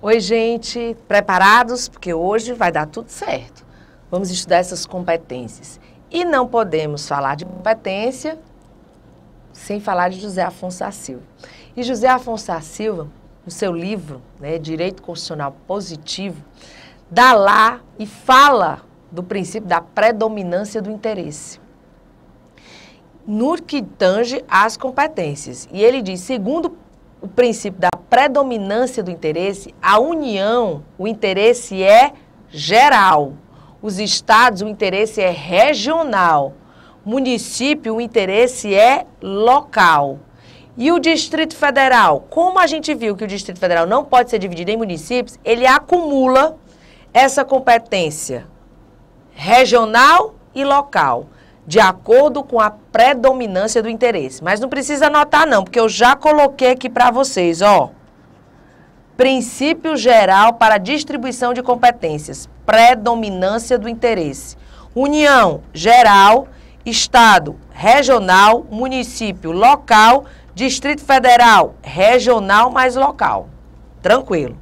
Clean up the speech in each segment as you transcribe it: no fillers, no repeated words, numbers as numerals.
Oi, gente, preparados? Porque hoje vai dar tudo certo. Vamos estudar essas competências. E não podemos falar de competência sem falar de José Afonso da Silva. E José Afonso da Silva, no seu livro, Direito Constitucional Positivo, dá lá e fala do princípio da predominância do interesse, no que tange às competências. E ele diz, segundo o princípio da predominância do interesse, a União, o interesse é geral. Os estados, o interesse é regional. Município, o interesse é local. E o Distrito Federal, como a gente viu que o Distrito Federal não pode ser dividido em municípios, ele acumula essa competência regional e local, de acordo com a predominância do interesse. Mas não precisa anotar não, porque eu já coloquei aqui para vocês, ó. Princípio geral para a distribuição de competências, predominância do interesse. União, geral, estado, regional, município, local, Distrito Federal, regional mais local. Tranquilo.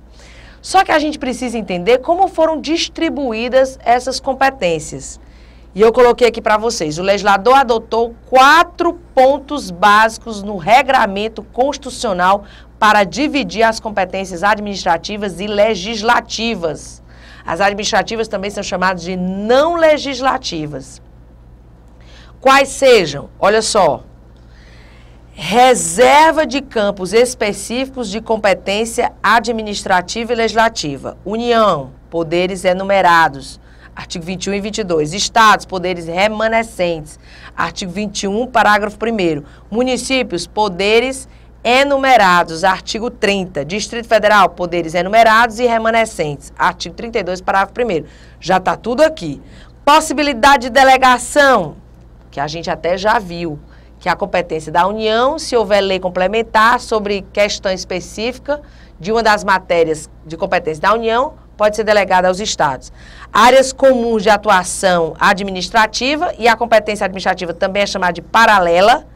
Só que a gente precisa entender como foram distribuídas essas competências. E eu coloquei aqui para vocês, o legislador adotou 4 pontos básicos no regramento constitucional para dividir as competências administrativas e legislativas. As administrativas também são chamadas de não legislativas. Quais sejam? Olha só. Reserva de campos específicos de competência administrativa e legislativa. União, poderes enumerados. Artigo 21 e 22. Estados, poderes remanescentes. Artigo 21, parágrafo 1º. Municípios, poderes enumerados. Artigo 30. Distrito Federal, poderes enumerados e remanescentes. Artigo 32, parágrafo 1º. Já está tudo aqui. Possibilidade de delegação, que a gente até já viu, que é a competência da União, se houver lei complementar sobre questão específica de uma das matérias de competência da União, pode ser delegada aos estados. Áreas comuns de atuação administrativa, e a competência administrativa também é chamada de paralela.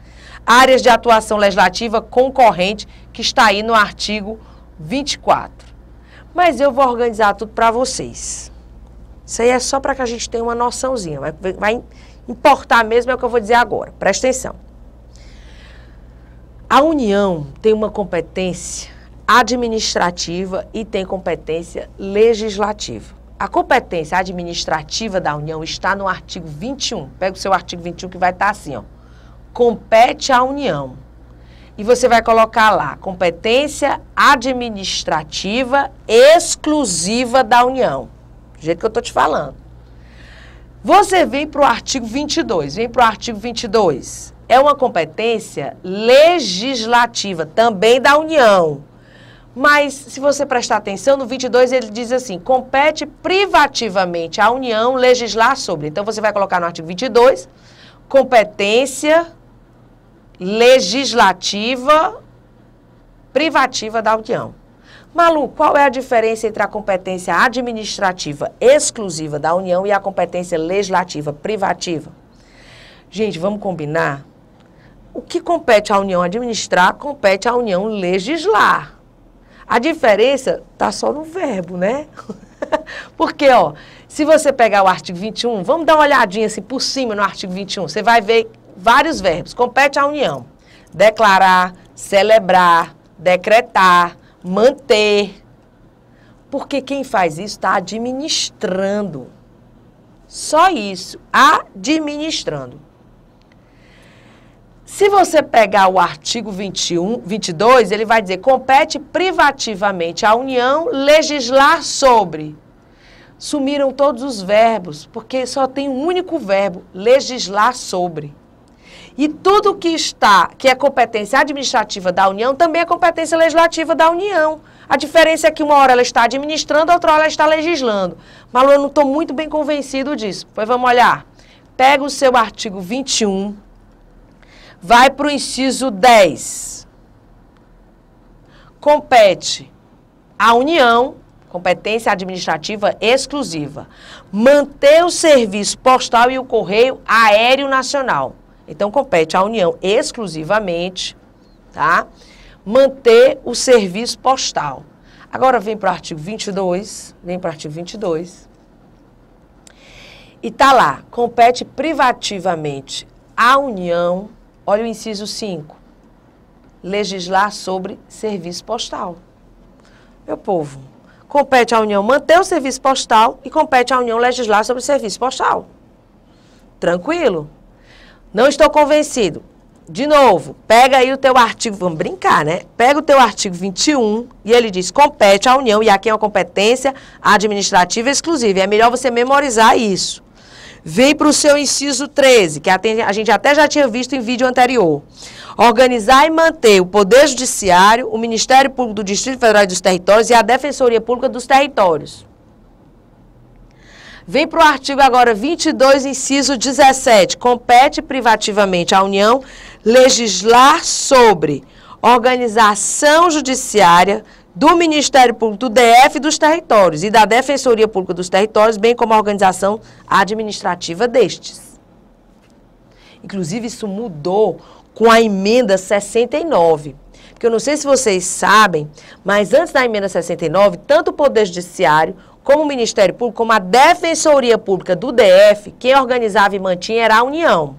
Áreas de atuação legislativa concorrente, que está aí no artigo 24. Mas eu vou organizar tudo para vocês. Isso aí é só para que a gente tenha uma noçãozinha. Vai importar mesmo é o que eu vou dizer agora. Presta atenção. A União tem uma competência administrativa e tem competência legislativa. A competência administrativa da União está no artigo 21. Pega o seu artigo 21 que vai estar assim, ó. Compete à União. E você vai colocar lá, competência administrativa exclusiva da União. Do jeito que eu estou te falando. Você vem para o artigo 22. Vem para o artigo 22. É uma competência legislativa, também da União. Mas, se você prestar atenção, no 22 ele diz assim, compete privativamente à União legislar sobre. Então, você vai colocar no artigo 22, competência legislativa privativa da União. Malu, qual é a diferença entre a competência administrativa exclusiva da União e a competência legislativa privativa? Gente, vamos combinar? O que compete à União administrar, compete à União legislar. A diferença está só no verbo, né? Porque, ó, se você pegar o artigo 21, vamos dar uma olhadinha assim por cima no artigo 21, você vai ver vários verbos. Compete à União. Declarar, celebrar, decretar, manter. Porque quem faz isso está administrando. Só isso, administrando. Se você pegar o artigo 22, ele vai dizer, compete privativamente à União legislar sobre. Sumiram todos os verbos, porque só tem um único verbo, legislar sobre. E tudo que é competência administrativa da União, também é competência legislativa da União. A diferença é que uma hora ela está administrando, outra hora ela está legislando. Malu, eu não estou muito bem convencido disso. Pois vamos olhar. Pega o seu artigo 21, vai para o inciso 10. Compete à União, competência administrativa exclusiva, manter o serviço postal e o correio aéreo nacional. Então, compete à União exclusivamente, tá? Manter o serviço postal. Agora vem para o artigo 22, e está lá, compete privativamente à União, olha o inciso 5, legislar sobre serviço postal. Meu povo, compete à União manter o serviço postal e compete à União legislar sobre o serviço postal. Tranquilo? Não estou convencido. De novo, pega aí o teu artigo, vamos brincar, né? Pega o teu artigo 21 e ele diz, compete à União, e aqui é uma competência administrativa exclusiva. É melhor você memorizar isso. Vem para o seu inciso 13, que a gente até já tinha visto em vídeo anterior. Organizar e manter o Poder Judiciário, o Ministério Público do Distrito Federal e dos Territórios e a Defensoria Pública dos Territórios. Vem para o artigo agora 22, inciso 17. Compete privativamente à União legislar sobre organização judiciária do Ministério Público do DF e dos Territórios e da Defensoria Pública dos Territórios, bem como a organização administrativa destes. Inclusive, isso mudou com a emenda 69. Porque eu não sei se vocês sabem, mas antes da emenda 69, tanto o Poder Judiciário, como o Ministério Público, como a Defensoria Pública do DF, quem organizava e mantinha era a União.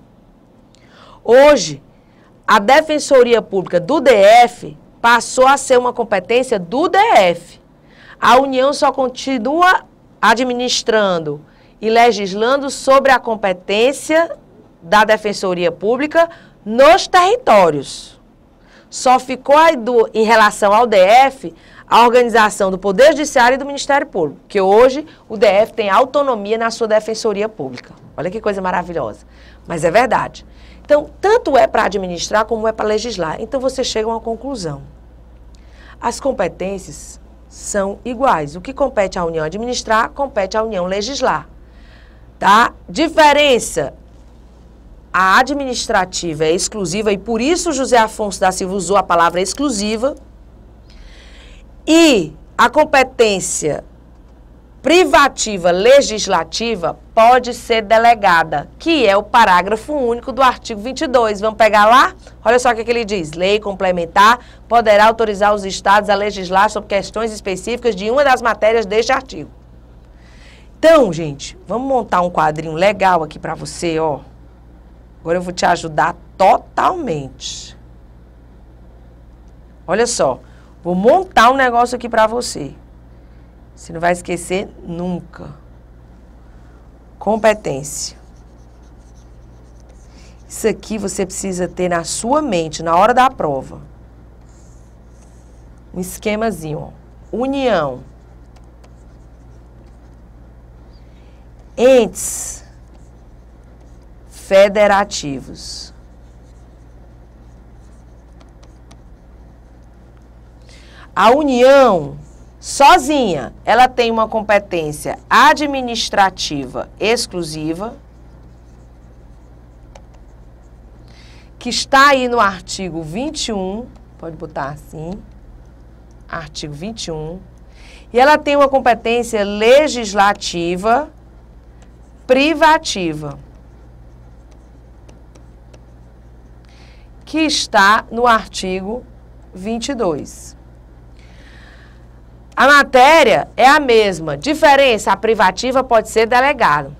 Hoje, a Defensoria Pública do DF passou a ser uma competência do DF. A União só continua administrando e legislando sobre a competência da Defensoria Pública nos territórios. Só ficou aí em relação ao DF a organização do Poder Judiciário e do Ministério Público, que hoje o DF tem autonomia na sua Defensoria Pública. Olha que coisa maravilhosa. Mas é verdade. Então, tanto é para administrar como é para legislar. Então, você chega a uma conclusão. As competências são iguais. O que compete à União administrar, compete à União legislar. Tá? Diferença. A administrativa é exclusiva e por isso José Afonso da Silva usou a palavra exclusiva. E a competência privativa legislativa pode ser delegada, que é o parágrafo único do artigo 22. Vamos pegar lá? Olha só o que ele diz. Lei complementar poderá autorizar os estados a legislar sobre questões específicas de uma das matérias deste artigo. Então, gente, vamos montar um quadrinho legal aqui para você, ó. Agora eu vou te ajudar totalmente. Olha só, vou montar um negócio aqui para você. Você não vai esquecer nunca. Competência. Isso aqui você precisa ter na sua mente, na hora da prova. Um esquemazinho, ó. União. Entes federativos. A União, sozinha, ela tem uma competência administrativa exclusiva, que está aí no artigo 21, pode botar assim, artigo 21, e ela tem uma competência legislativa privativa, que está no artigo 22. A matéria é a mesma, diferença, a privativa pode ser delegado.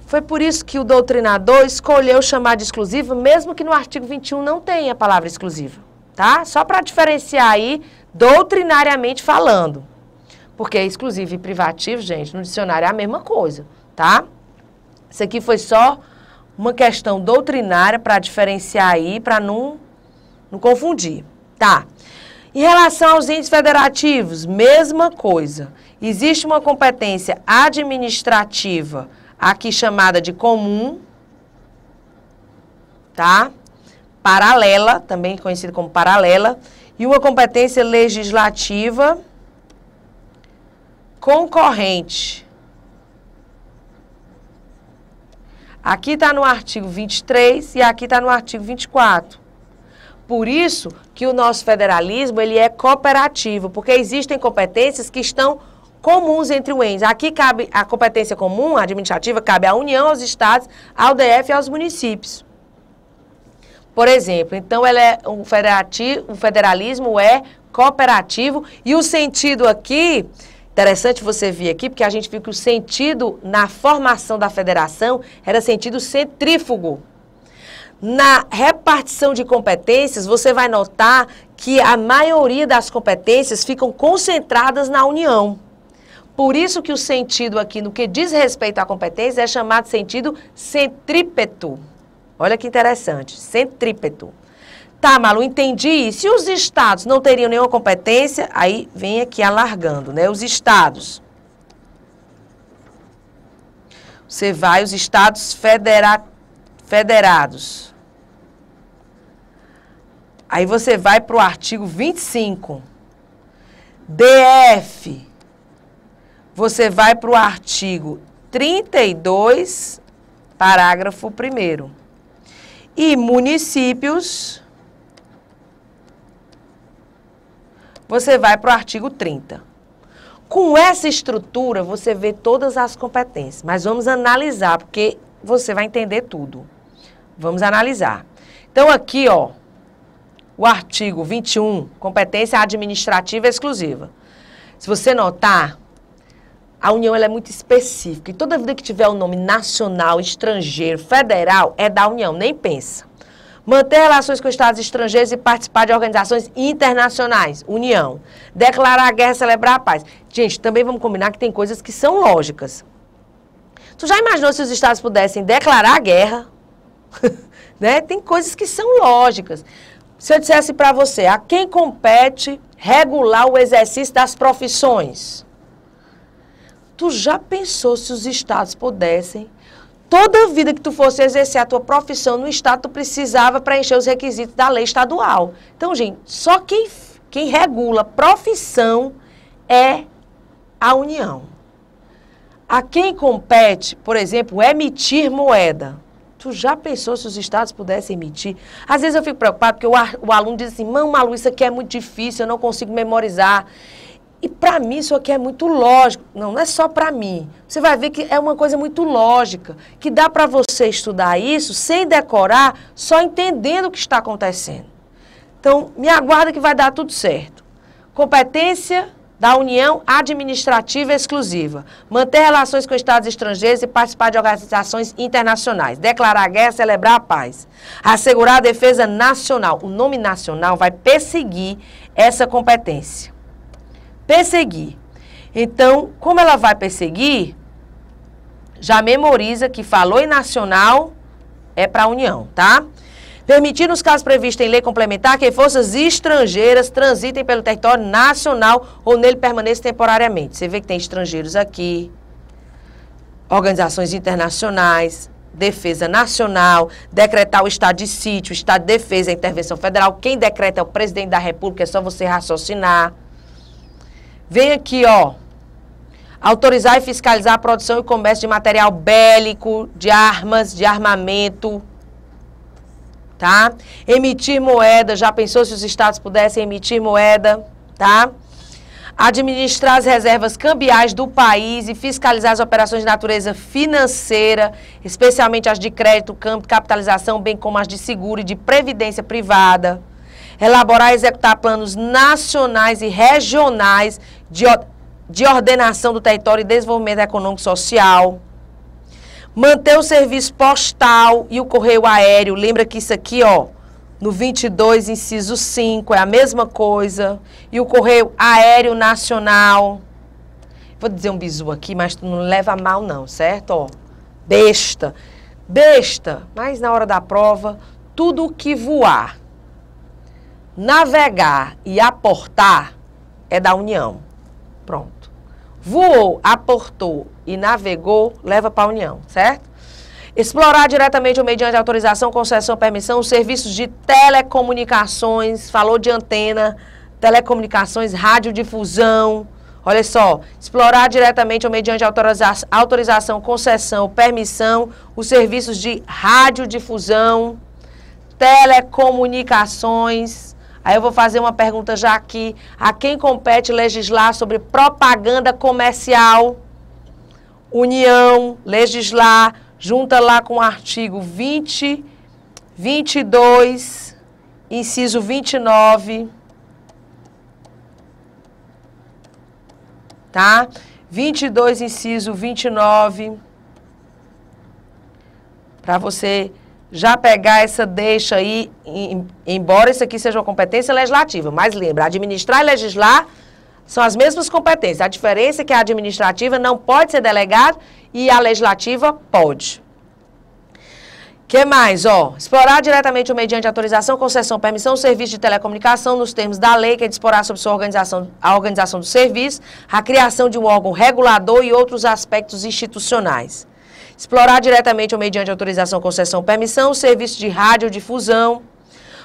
Foi por isso que o doutrinador escolheu chamar de exclusiva, mesmo que no artigo 21 não tenha a palavra exclusiva, tá? Só para diferenciar aí, doutrinariamente falando. Porque exclusivo e privativo, gente, no dicionário é a mesma coisa, tá? Isso aqui foi só uma questão doutrinária para diferenciar aí, para não confundir, tá? Em relação aos entes federativos, mesma coisa. Existe uma competência administrativa, aqui chamada de comum, tá? Paralela, também conhecida como paralela, e uma competência legislativa concorrente. Aqui está no artigo 23 e aqui está no artigo 24. Por isso que o nosso federalismo ele é cooperativo, porque existem competências que estão comuns entre os entes. Aqui cabe a competência comum, a administrativa, cabe à União, aos estados, ao DF e aos municípios. Por exemplo, então o federalismo é cooperativo. E o sentido aqui, interessante você vir aqui, porque a gente viu que o sentido na formação da federação era sentido centrífugo. Na repartição de competências, você vai notar que a maioria das competências ficam concentradas na União. Por isso que o sentido aqui, no que diz respeito à competência, é chamado de sentido centrípeto. Olha que interessante, centrípeto. Tá, Malu, entendi isso. Se os estados não teriam nenhuma competência, aí vem aqui alargando, né? Os estados. Você vai, os estados federados. Aí você vai para o artigo 25. DF. Você vai para o artigo 32, parágrafo 1º. E municípios, você vai para o artigo 30. Com essa estrutura, você vê todas as competências. Mas vamos analisar, porque você vai entender tudo. Vamos analisar. Então, aqui, ó, o artigo 21, competência administrativa exclusiva. Se você notar, a União ela é muito específica. E toda vida que tiver o nome nacional, estrangeiro, federal, é da União, nem pensa. Manter relações com estados estrangeiros e participar de organizações internacionais, União. Declarar a guerra, celebrar a paz. Gente, também vamos combinar que tem coisas que são lógicas. Tu já imaginou se os estados pudessem declarar a guerra? Né? Tem coisas que são lógicas. Se eu dissesse para você, a quem compete regular o exercício das profissões? Tu já pensou se os estados pudessem? Toda a vida que tu fosse exercer a tua profissão no estado, tu precisava preencher os requisitos da lei estadual. Então, gente, só quem regula profissão é a União. A quem compete, por exemplo, emitir moeda. Tu já pensou se os estados pudessem emitir? Às vezes eu fico preocupado porque o aluno diz assim, Malu, isso aqui é muito difícil, eu não consigo memorizar. E para mim isso aqui é muito lógico. Não é só para mim. Você vai ver que é uma coisa muito lógica, que dá para você estudar isso sem decorar, só entendendo o que está acontecendo. Então, me aguarda que vai dar tudo certo. Competência da União Administrativa Exclusiva. Manter relações com estados estrangeiros e participar de organizações internacionais. Declarar a guerra, celebrar a paz. Assegurar a defesa nacional. O nome nacional vai perseguir essa competência. Perseguir. Então, como ela vai perseguir, já memoriza que falou em nacional é para a União, tá? Permitir, nos casos previstos em lei complementar, que forças estrangeiras transitem pelo território nacional ou nele permaneçam temporariamente. Você vê que tem estrangeiros aqui, organizações internacionais, defesa nacional, decretar o estado de sítio, estado de defesa, a intervenção federal. Quem decreta é o presidente da República, é só você raciocinar. Vem aqui, ó, autorizar e fiscalizar a produção e comércio de material bélico, de armas, de armamento, tá? Emitir moeda, já pensou se os estados pudessem emitir moeda, tá? Administrar as reservas cambiais do país e fiscalizar as operações de natureza financeira, especialmente as de crédito, câmbio, capitalização, bem como as de seguro e de previdência privada. Elaborar e executar planos nacionais e regionais de ordenação do território e desenvolvimento econômico e social. Manter o serviço postal e o correio aéreo. Lembra que isso aqui, ó, no 22, inciso 5, é a mesma coisa. E o correio aéreo nacional. Vou dizer um bizu aqui, mas tu não leva a mal não, certo? Ó, besta. Besta, mas na hora da prova, tudo que voar, navegar e aportar é da União. Pronto. Voou, aportou e navegou, leva para a União, certo? Explorar diretamente ou mediante autorização, concessão, permissão, os serviços de telecomunicações, falou de antena, telecomunicações, radiodifusão. Olha só, explorar diretamente ou mediante autorização, concessão, permissão, os serviços de radiodifusão, telecomunicações. Aí eu vou fazer uma pergunta já aqui. A quem compete legislar sobre propaganda comercial? União, legislar, junta lá com o artigo 20, 22, inciso 29. tá? 22, inciso 29, para você já pegar essa deixa aí, embora isso aqui seja uma competência legislativa, mas lembra, administrar e legislar são as mesmas competências. A diferença é que a administrativa não pode ser delegada e a legislativa pode. Que mais? Explorar diretamente ou mediante autorização, concessão, permissão, o serviço de telecomunicação nos termos da lei, que é disporá sobre sua a organização do serviço, a criação de um órgão regulador e outros aspectos institucionais. Explorar diretamente ou mediante autorização, concessão, permissão, o serviço de radiodifusão,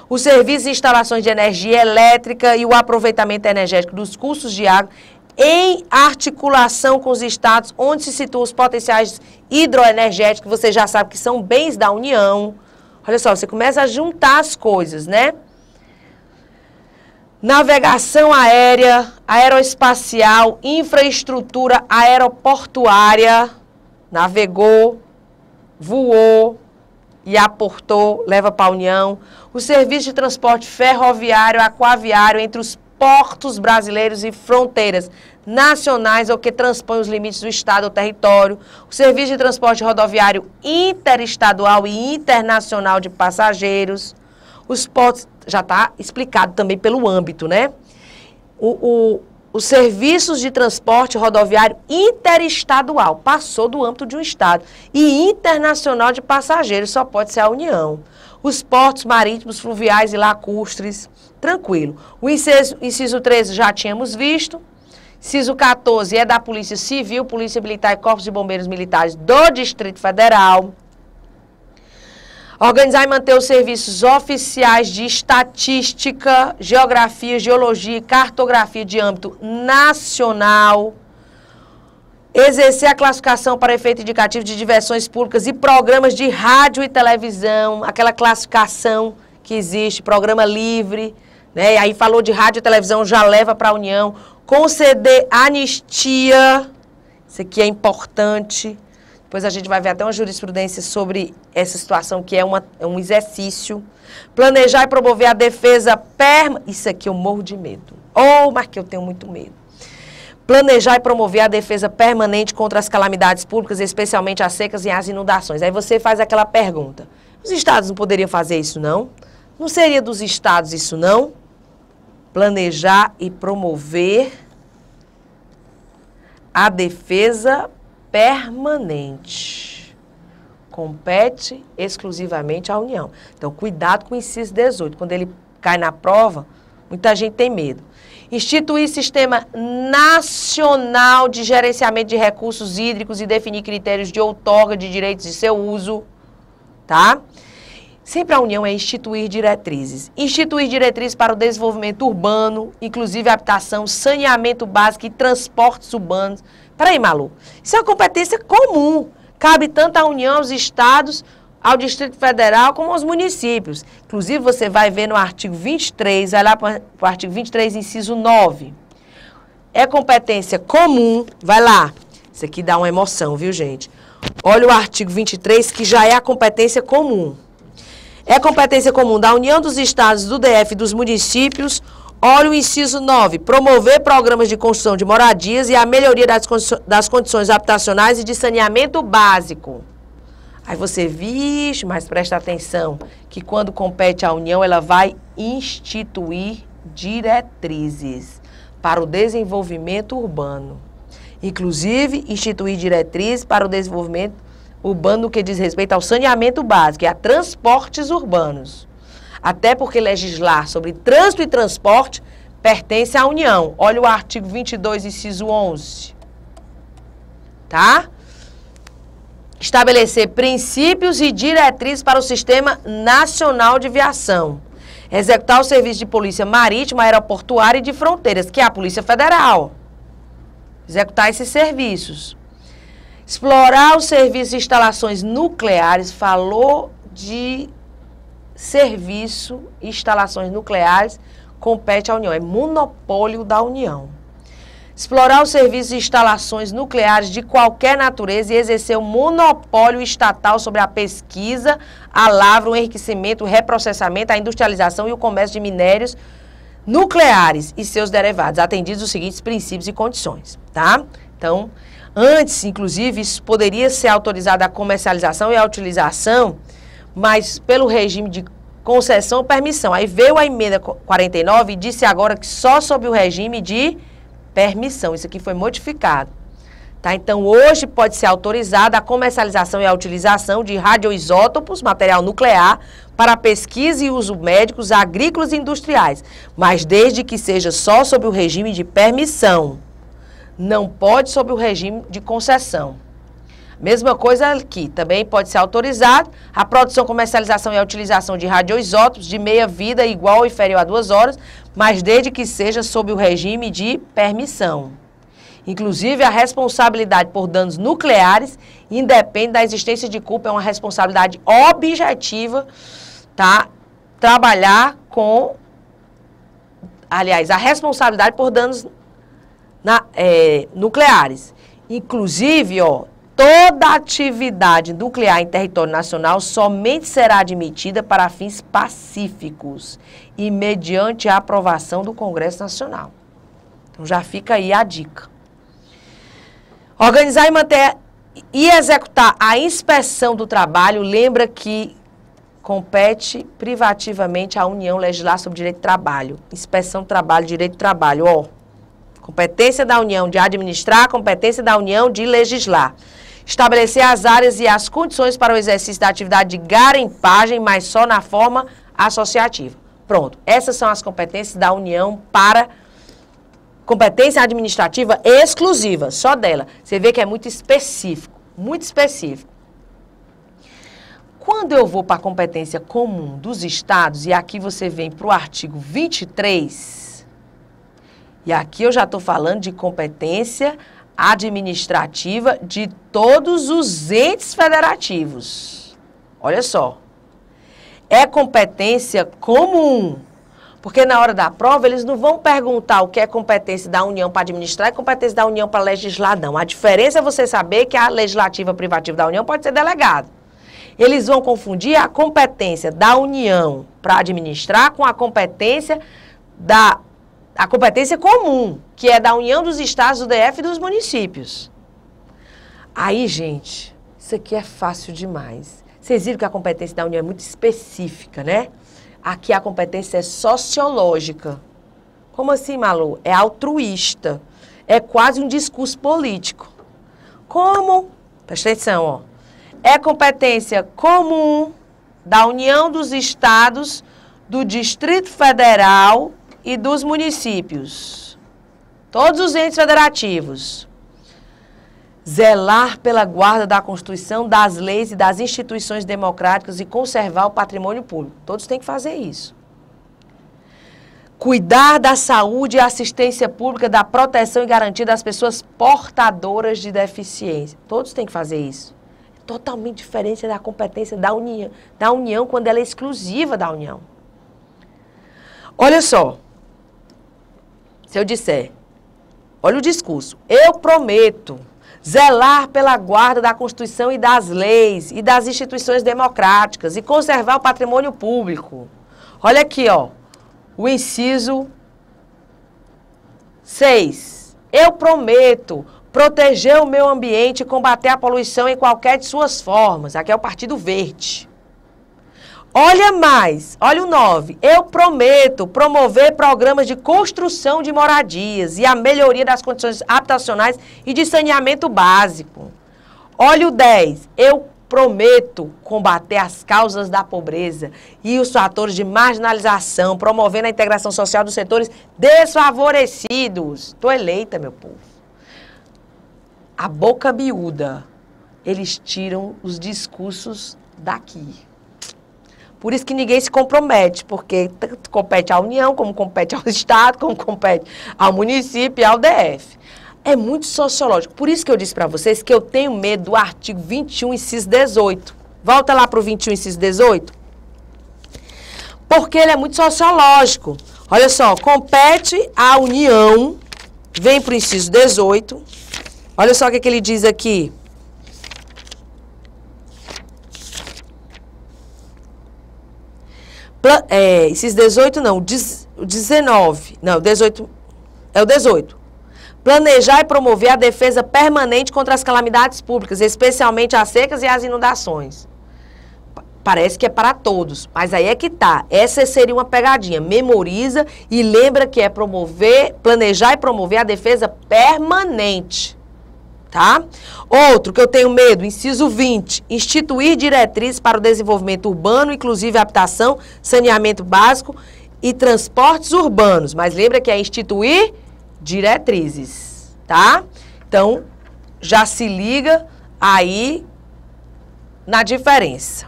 o serviço de instalações de energia elétrica e o aproveitamento energético dos cursos de água, em articulação com os estados onde se situam os potenciais hidroenergéticos, você já sabe que são bens da União. Olha só, você começa a juntar as coisas, né? Navegação aérea, aeroespacial, infraestrutura aeroportuária, navegou, voou e aportou, leva para a União. O serviço de transporte ferroviário, aquaviário entre os portos brasileiros e fronteiras nacionais ou que transpõem os limites do estado ou território, o serviço de transporte rodoviário interestadual e internacional de passageiros, os portos, já está explicado também pelo âmbito, né? Os serviços de transporte rodoviário interestadual, passou do âmbito de um estado, e internacional de passageiros, só pode ser a União. Os portos marítimos, fluviais e lacustres, tranquilo. O inciso 13 já tínhamos visto. Inciso 14 é da Polícia Civil, Polícia Militar e Corpos de Bombeiros Militares do Distrito Federal. Organizar e manter os serviços oficiais de estatística, geografia, geologia e cartografia de âmbito nacional. Exercer a classificação para efeito indicativo de diversões públicas e programas de rádio e televisão, aquela classificação que existe, programa livre, né? E aí falou de rádio e televisão, já leva para a União. Conceder anistia, isso aqui é importante. Depois a gente vai ver até uma jurisprudência sobre essa situação, que é um exercício. Planejar e promover a defesa permanente. Isso aqui eu morro de medo. Mas que eu tenho muito medo. Planejar e promover a defesa permanente contra as calamidades públicas, especialmente as secas e as inundações. Aí você faz aquela pergunta. Os estados não poderiam fazer isso, não? Não seria dos estados isso, não? Planejar e promover a defesa permanente. Compete exclusivamente à União. Então, cuidado com o inciso 18. Quando ele cai na prova, muita gente tem medo. Instituir sistema nacional de gerenciamento de recursos hídricos e definir critérios de outorga de direitos de seu uso, tá? Sempre a União é instituir diretrizes. Instituir diretrizes para o desenvolvimento urbano, inclusive habitação, saneamento básico e transportes urbanos. Peraí, Malu, isso é uma competência comum. Cabe tanto à União, aos estados, ao Distrito Federal, como aos municípios. Inclusive, você vai ver no artigo 23, vai lá para o artigo 23, inciso 9. É competência comum, vai lá. Isso aqui dá uma emoção, viu, gente? Olha o artigo 23, que já é a competência comum. É competência comum da União, dos Estados, do DF e dos municípios. Olha o inciso 9. Promover programas de construção de moradias e a melhoria das condições habitacionais e de saneamento básico. Aí você, vixe, mas presta atenção, que quando compete à União, ela vai instituir diretrizes para o desenvolvimento urbano. Inclusive, instituir diretrizes para o desenvolvimento urbano no que diz respeito ao saneamento básico e a transportes urbanos. Até porque legislar sobre trânsito e transporte pertence à União. Olha o artigo 22, inciso 11. Tá? Estabelecer princípios e diretrizes para o Sistema Nacional de Viação. Executar o serviço de polícia marítima, aeroportuária e de fronteiras, que é a Polícia Federal. Executar esses serviços. Explorar os serviços de instalações nucleares, falou de serviço e instalações nucleares, compete à União, é monopólio da União. Explorar os serviços e instalações nucleares de qualquer natureza e exercer o monopólio estatal sobre a pesquisa, a lavra, o enriquecimento, o reprocessamento, a industrialização e o comércio de minérios nucleares e seus derivados, atendidos os seguintes princípios e condições, tá? Então, antes, inclusive, isso poderia ser autorizado a comercialização e a utilização, mas pelo regime de concessão ou permissão. Aí veio a emenda 49 e disse agora que só sob o regime de permissão. Isso aqui foi modificado. Tá? Então, hoje pode ser autorizada a comercialização e a utilização de radioisótopos, material nuclear, para pesquisa e uso médicos, agrícolas e industriais, mas desde que seja só sob o regime de permissão. Não pode sob o regime de concessão. Mesma coisa aqui, também pode ser autorizado a produção, comercialização e a utilização de radioisótopos de meia-vida igual ou inferior a 2 horas, mas desde que seja sob o regime de permissão. Inclusive, a responsabilidade por danos nucleares independe da existência de culpa, é uma responsabilidade objetiva, tá? Trabalhar com, aliás, a responsabilidade por danos nucleares. Inclusive, ó, toda atividade nuclear em território nacional somente será admitida para fins pacíficos e mediante a aprovação do Congresso Nacional. Então, já fica aí a dica. Organizar e manter e executar a inspeção do trabalho, lembra que compete privativamente à União legislar sobre direito do trabalho. Inspeção do trabalho, direito do trabalho, ó. Competência da União de administrar, competência da União de legislar. Estabelecer as áreas e as condições para o exercício da atividade de garimpagem, mas só na forma associativa. Pronto, essas são as competências da União para competência administrativa exclusiva, só dela. Você vê que é muito específico, muito específico. Quando eu vou para a competência comum dos estados, e aqui você vem para o artigo 23, e aqui eu já estou falando de competência administrativa de todos os entes federativos. Olha só. É competência comum. Porque na hora da prova, eles não vão perguntar o que é competência da União para administrar e competência da União para legislar, não. A diferença é você saber que a legislativa privativa da União pode ser delegado. Eles vão confundir a competência da União para administrar com a competência comum, que é da União dos Estados, do DF e dos municípios. Aí, gente, isso aqui é fácil demais. Vocês viram que a competência da União é muito específica, né? Aqui a competência é sociológica. Como assim, Malu? É altruísta. É quase um discurso político. Como? Presta atenção, ó. É competência comum da União dos Estados, do Distrito Federal e dos municípios. Todos os entes federativos. Zelar pela guarda da Constituição, das leis e das instituições democráticas e conservar o patrimônio público. Todos têm que fazer isso. Cuidar da saúde e assistência pública, da proteção e garantia das pessoas portadoras de deficiência. Todos têm que fazer isso. É totalmente diferente da competência da União quando ela é exclusiva da União. Olha só. Se eu disser, olha o discurso, eu prometo zelar pela guarda da Constituição e das leis e das instituições democráticas e conservar o patrimônio público. Olha aqui, ó, o inciso 6. Eu prometo proteger o meio ambiente e combater a poluição em qualquer de suas formas. Aqui é o Partido Verde. Olha mais, olha o 9. Eu prometo promover programas de construção de moradias e a melhoria das condições habitacionais e de saneamento básico. Olha o 10. Eu prometo combater as causas da pobreza e os fatores de marginalização, promovendo a integração social dos setores desfavorecidos. Estou eleita, meu povo. A boca miúda. Eles tiram os discursos daqui. Por isso que ninguém se compromete, porque tanto compete à União, como compete ao Estado, como compete ao município e ao DF. É muito sociológico. Por isso que eu disse para vocês que eu tenho medo do artigo 21, inciso 18. Volta lá para o 21, inciso 18. Porque ele é muito sociológico. Olha só, compete à União, vem para o inciso 18. Olha só o que ele diz aqui. Inciso 18 não, 19, não, 18, é o 18. Planejar e promover a defesa permanente contra as calamidades públicas, especialmente as secas e as inundações. Parece que é para todos, mas aí é que tá. Essa seria uma pegadinha. Memoriza e lembra que é planejar e promover a defesa permanente. Tá? Outro que eu tenho medo, inciso 20, instituir diretrizes para o desenvolvimento urbano, inclusive habitação, saneamento básico e transportes urbanos. Mas lembra que é instituir diretrizes, tá? Então, já se liga aí na diferença.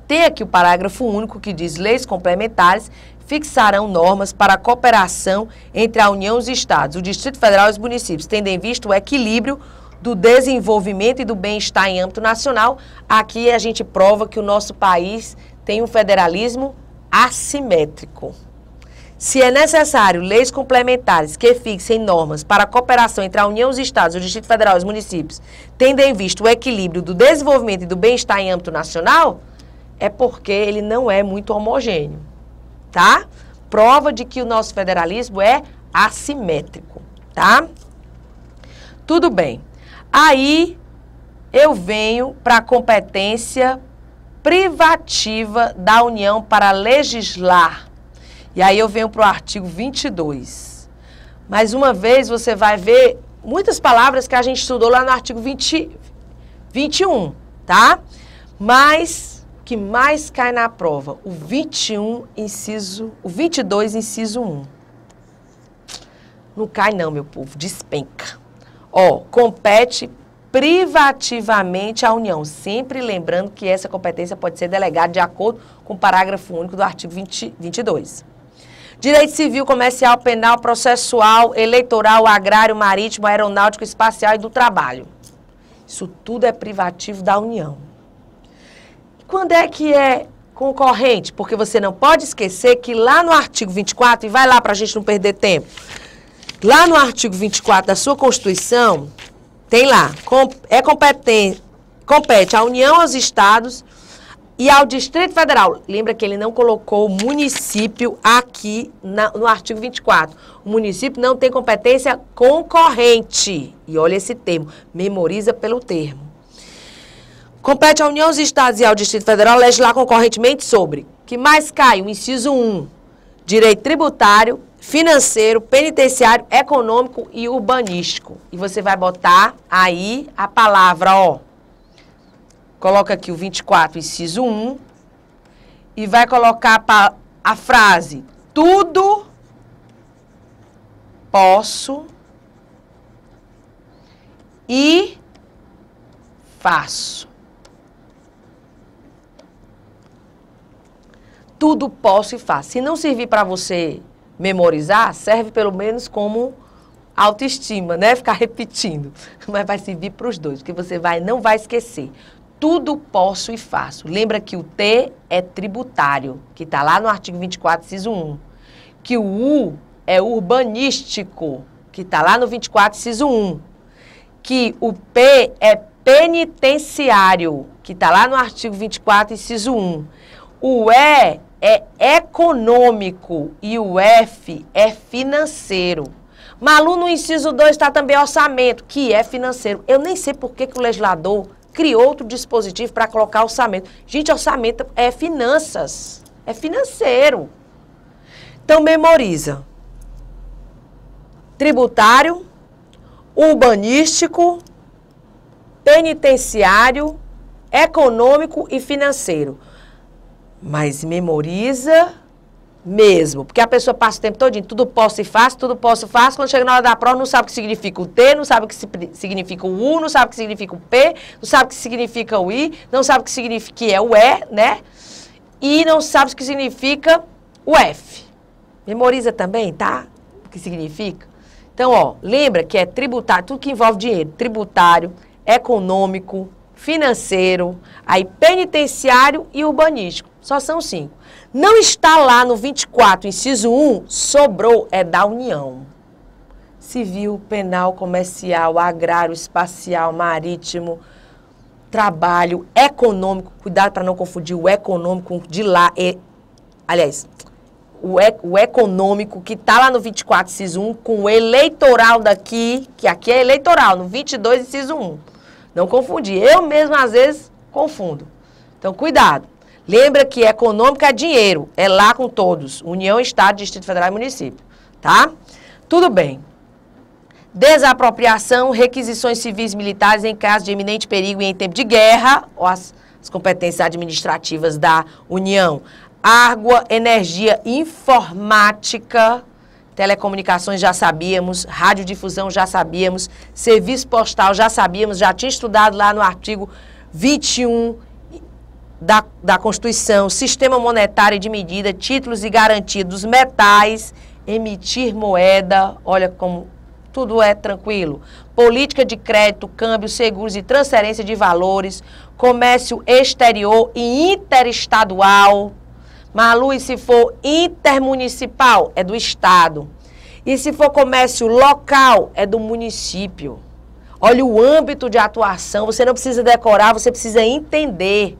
Tem aqui o parágrafo único que diz: leis complementares fixarão normas para a cooperação entre a União e os Estados, o Distrito Federal e os municípios, tendo em vista o equilíbrio do desenvolvimento e do bem-estar em âmbito nacional. Aqui a gente prova que o nosso país tem um federalismo assimétrico. Se é necessário leis complementares que fixem normas para a cooperação entre a União, os Estados, o Distrito Federal e os municípios, tendo em vista o equilíbrio do desenvolvimento e do bem-estar em âmbito nacional, é porque ele não é muito homogêneo, tá? Prova de que o nosso federalismo é assimétrico, tá? Tudo bem. Aí eu venho para a competência privativa da União para legislar. E aí eu venho para o artigo 22. Mais uma vez você vai ver muitas palavras que a gente estudou lá no artigo 21, tá? Mas que mais cai na prova, o 22, inciso 1. Não cai não, meu povo, despenca. Ó, compete privativamente à União, sempre lembrando que essa competência pode ser delegada de acordo com o parágrafo único do artigo 22. Direito civil, comercial, penal, processual, eleitoral, agrário, marítimo, aeronáutico, espacial e do trabalho. Isso tudo é privativo da União. Quando é que é concorrente? Porque você não pode esquecer que lá no artigo 24, e vai lá para a gente não perder tempo, lá no artigo 24 da sua Constituição, tem lá, compete à União, aos Estados e ao Distrito Federal. Lembra que ele não colocou o município aqui no artigo 24. O município não tem competência concorrente. E olha esse termo, memoriza pelo termo. Compete à União, aos Estados e ao Distrito Federal legislar concorrentemente sobre, que mais cai, o inciso 1, direito tributário, financeiro, penitenciário, econômico e urbanístico. E você vai botar aí a palavra, ó, coloca aqui o 24, inciso 1, e vai colocar a frase, tudo posso e faço. Tudo posso e faço. Se não servir para você memorizar, serve pelo menos como autoestima, né? Ficar repetindo. Mas vai servir para os dois, porque você não vai esquecer. Tudo posso e faço. Lembra que o T é tributário, que está lá no artigo 24, inciso 1. Que o U é urbanístico, que está lá no 24, inciso 1. Que o P é penitenciário, que está lá no artigo 24, inciso 1. O E é econômico e o F é financeiro. Malu, no inciso 2 está também orçamento, que é financeiro. Eu nem sei por que o legislador criou outro dispositivo para colocar orçamento. Gente, orçamento é finanças, é financeiro. Então, memoriza. Tributário, urbanístico, penitenciário, econômico e financeiro. Mas memoriza mesmo, porque a pessoa passa o tempo todo, tudo posso e faço, quando chega na hora da prova não sabe o que significa o T, não sabe o que significa o U, não sabe o que significa o P, não sabe o que significa o I, não sabe o que significa que é o E, né? E não sabe o que significa o F. Memoriza também, tá? O que significa. Então, ó, lembra que é tributário, tudo que envolve dinheiro, tributário, econômico, financeiro, aí penitenciário e urbanístico. Só são 5. Não está lá no 24, inciso 1, sobrou, é da União. Civil, penal, comercial, agrário, espacial, marítimo, trabalho, econômico. Cuidado para não confundir o econômico de lá. Aliás, o econômico, que está lá no 24, inciso 1, com o eleitoral daqui, que aqui é eleitoral, no 22, inciso 1. Não confundir. Eu mesmo, às vezes, confundo. Então, cuidado. Lembra que econômico é dinheiro, é lá com todos. União, Estado, Distrito Federal e Município. Tá? Tudo bem. Desapropriação, requisições civis e militares em caso de iminente perigo e em tempo de guerra, ou as competências administrativas da União. Água, energia, informática, telecomunicações já sabíamos, radiodifusão já sabíamos, serviço postal já sabíamos, já tinha estudado lá no artigo 21 da Constituição, sistema monetário de medida, títulos e garantia dos metais, emitir moeda, olha como tudo é tranquilo, política de crédito, câmbio, seguros e transferência de valores, comércio exterior e interestadual. Malu, e se for intermunicipal, é do Estado. E se for comércio local, é do município. Olha o âmbito de atuação, você não precisa decorar, você precisa entender.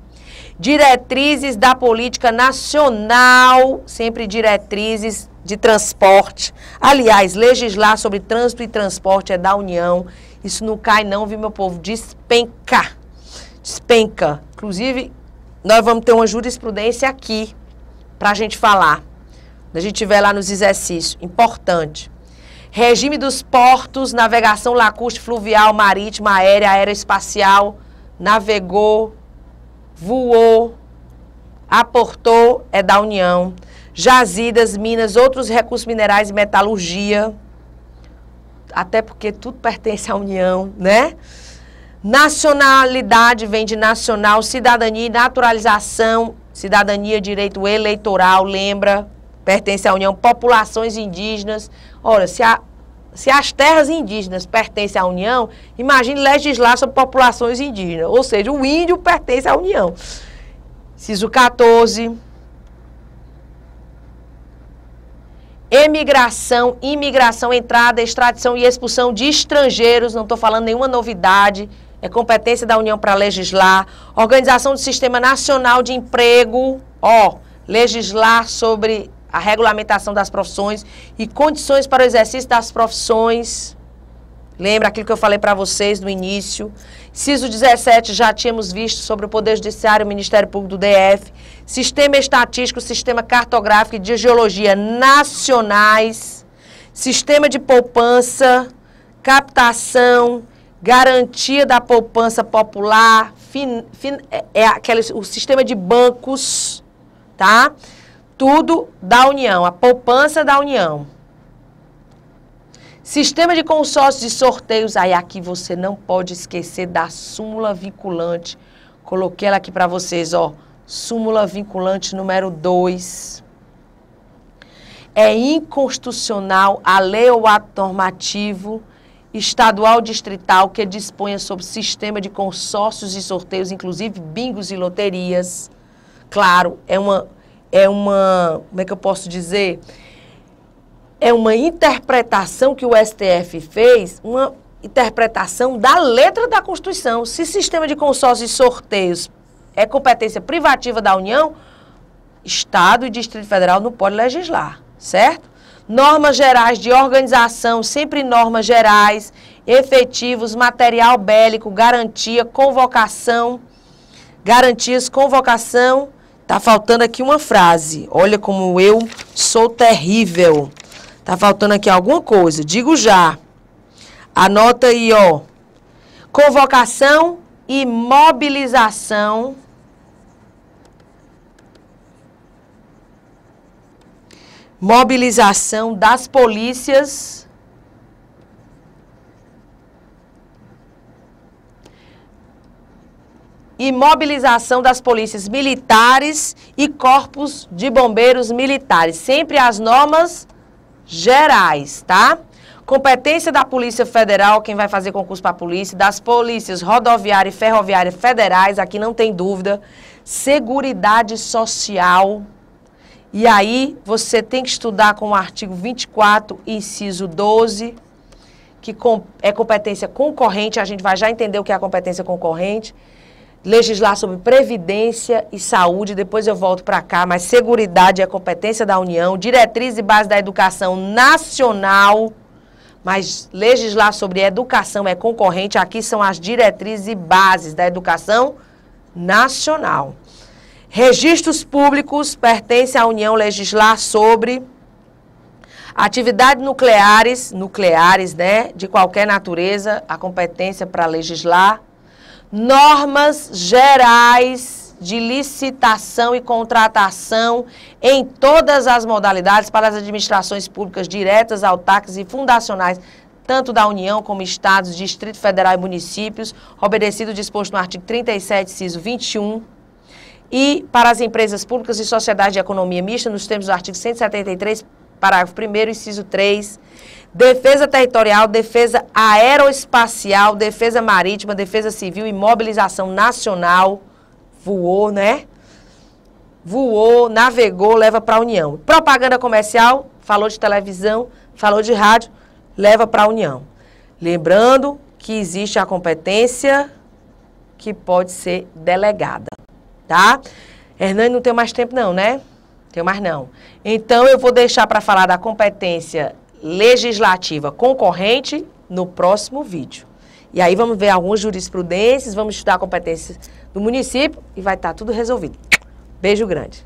Diretrizes da política nacional, sempre diretrizes de transporte. Aliás, legislar sobre trânsito e transporte é da União. Isso não cai não, viu, meu povo? Despenca. Despenca. Inclusive, nós vamos ter uma jurisprudência aqui para a gente falar. Quando a gente estiver lá nos exercícios. Importante. Regime dos portos, navegação lacustre, fluvial, marítima, aérea, aeroespacial, navegou, voou, aportou, é da União. Jazidas, minas, outros recursos minerais e metalurgia. Até porque tudo pertence à União, né? Nacionalidade vem de nacional, cidadania e naturalização. Cidadania, direito eleitoral, lembra, pertence à União. Populações indígenas. Ora, se as terras indígenas pertencem à União, imagine legislar sobre populações indígenas. Ou seja, o índio pertence à União. Inciso 14. Emigração, imigração, entrada, extradição e expulsão de estrangeiros. Não estou falando nenhuma novidade. É competência da União para legislar. Organização do Sistema Nacional de Emprego. Legislar sobre a regulamentação das profissões e condições para o exercício das profissões. Lembra aquilo que eu falei para vocês no início? Inciso 17, já tínhamos visto sobre o Poder Judiciário, o Ministério Público do DF. Sistema Estatístico, Sistema Cartográfico e de Geologia nacionais. Sistema de poupança, captação, garantia da poupança popular, o sistema de bancos, tá? Tudo da União, a poupança da União. Sistema de consórcios e sorteios, aí aqui você não pode esquecer da súmula vinculante. Coloquei ela aqui para vocês, súmula vinculante número 2. É inconstitucional a lei ou ato normativo estadual distrital que disponha sobre sistema de consórcios e sorteios, inclusive bingos e loterias. Claro, como é que eu posso dizer? É uma interpretação que o STF fez, uma interpretação da letra da Constituição. Se sistema de consórcios e sorteios é competência privativa da União, Estado e Distrito Federal não podem legislar, certo? Normas gerais de organização, sempre normas gerais, efetivos, material bélico, garantia, convocação, garantias, convocação. Tá faltando aqui uma frase. Olha como eu sou terrível. Tá faltando aqui alguma coisa. Digo já. Anota aí, Convocação e mobilização. Mobilização das polícias e mobilização das polícias militares e corpos de bombeiros militares. Sempre as normas gerais, tá? Competência da Polícia Federal, quem vai fazer concurso para a polícia, das polícias rodoviária e ferroviária federais, aqui não tem dúvida. Seguridade Social. E aí, você tem que estudar com o artigo 24, inciso 12, que é competência concorrente. A gente vai já entender o que é a competência concorrente. legislar sobre previdência e saúde, depois eu volto para cá, mas seguridade é competência da União, diretriz e base da educação nacional, mas legislar sobre educação é concorrente, aqui são as diretrizes e bases da educação nacional. Registros públicos, pertence à União legislar sobre atividades nucleares, né, de qualquer natureza, a competência para legislar. Normas gerais de licitação e contratação em todas as modalidades para as administrações públicas diretas, autárquicas e fundacionais, tanto da União como Estados, Distrito Federal e municípios, obedecido o disposto no artigo 37, inciso 21, e para as empresas públicas e sociedades de economia mista, nos termos do artigo 173, parágrafo 1º, inciso 3, defesa territorial, defesa aeroespacial, defesa marítima, defesa civil e mobilização nacional, voou, né? Voou, navegou, leva para a União. Propaganda comercial, falou de televisão, falou de rádio, leva para a União. Lembrando que existe a competência que pode ser delegada, tá? Hernani, não tem mais tempo não, né? Tem mais não. Então, eu vou deixar para falar da competência legislativa concorrente no próximo vídeo. E aí vamos ver algumas jurisprudências, vamos estudar a competência do município e vai estar tudo resolvido. Beijo grande.